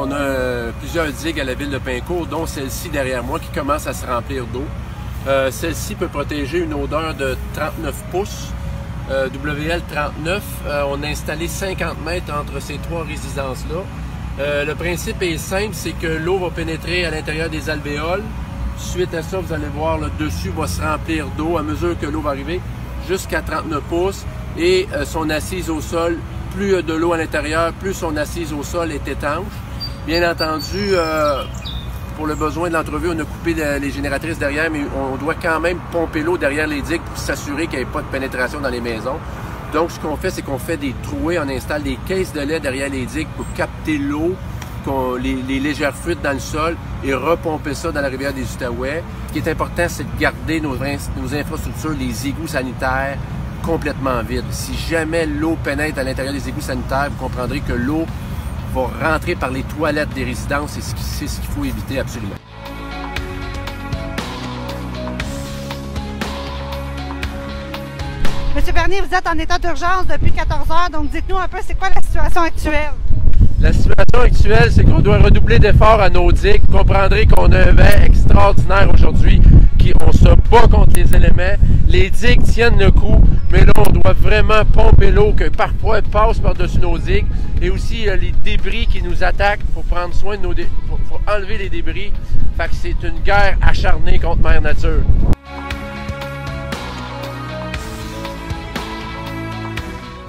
on a plusieurs digues à la ville de Pincourt, dont celle-ci derrière moi qui commence à se remplir d'eau. Celle-ci peut protéger une odeur de 39 pouces, WL39. On a installé 50 mètres entre ces trois résidences-là. Le principe est simple, c'est que l'eau va pénétrer à l'intérieur des alvéoles. Suite à ça, vous allez voir, le dessus va se remplir d'eau à mesure que l'eau va arriver jusqu'à 39 pouces. Et son assise au sol, plus il y a de l'eau à l'intérieur, plus son assise au sol est étanche. Bien entendu, pour le besoin de l'entrevue, on a coupé les génératrices derrière, mais on doit quand même pomper l'eau derrière les digues pour s'assurer qu'il n'y ait pas de pénétration dans les maisons. Donc, ce qu'on fait, c'est qu'on fait des trouées, on installe des caisses de lait derrière les digues pour capter l'eau, les légères fuites dans le sol et repomper ça dans la rivière des Outaouais. Ce qui est important, c'est de garder nos infrastructures, les égouts sanitaires, complètement vides. Si jamais l'eau pénètre à l'intérieur des égouts sanitaires, vous comprendrez que l'eau va rentrer par les toilettes des résidences et c'est ce qu'il faut éviter absolument. Monsieur Bernier, vous êtes en état d'urgence depuis 14 heures, donc dites-nous un peu, c'est quoi la situation actuelle? La situation actuelle, c'est qu'on doit redoubler d'efforts à nos digues. Vous comprendrez qu'on a un vent extraordinaire aujourd'hui, on se bat contre les éléments. Les digues tiennent le coup, mais là, on doit vraiment pomper l'eau que parfois elle passe par-dessus nos digues. Et aussi, les débris qui nous attaquent, il faut prendre soin de nos débris, il faut enlever les débris. Fait que c'est une guerre acharnée contre Mère Nature.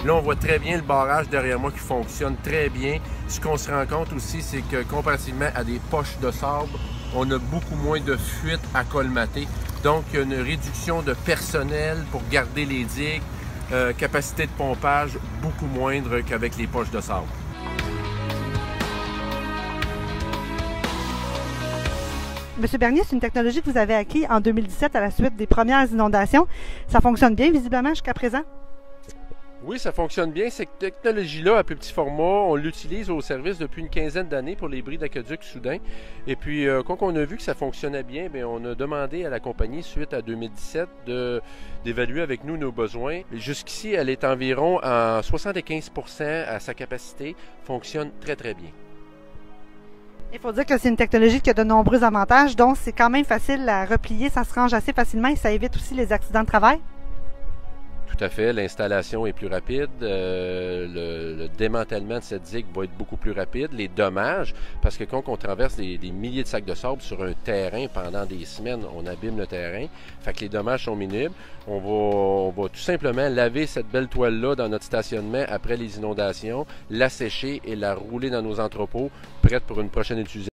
Là, on voit très bien le barrage derrière moi qui fonctionne très bien. Ce qu'on se rend compte aussi, c'est que comparativement à des poches de sable, on a beaucoup moins de fuites à colmater. Donc, il y a une réduction de personnel pour garder les digues, capacité de pompage beaucoup moindre qu'avec les poches de sable. Monsieur Bernier, c'est une technologie que vous avez acquise en 2017 à la suite des premières inondations. Ça fonctionne bien, visiblement, jusqu'à présent? Oui, ça fonctionne bien. Cette technologie-là, à plus petit format, on l'utilise au service depuis une quinzaine d'années pour les bris d'aqueduc soudains. Et puis, quand on a vu que ça fonctionnait bien, bien, on a demandé à la compagnie, suite à 2017, d'évaluer avec nous nos besoins. Jusqu'ici, elle est environ à 75% à sa capacité, fonctionne très, très bien. Il faut dire que c'est une technologie qui a de nombreux avantages, donc c'est quand même facile à replier, ça se range assez facilement et ça évite aussi les accidents de travail. Tout à fait, l'installation est plus rapide, le démantèlement de cette digue va être beaucoup plus rapide, les dommages, parce que quand on traverse des milliers de sacs de sable sur un terrain pendant des semaines, on abîme le terrain, fait que les dommages sont minimes. On va tout simplement laver cette belle toile-là dans notre stationnement après les inondations, la sécher et la rouler dans nos entrepôts, prête pour une prochaine utilisation.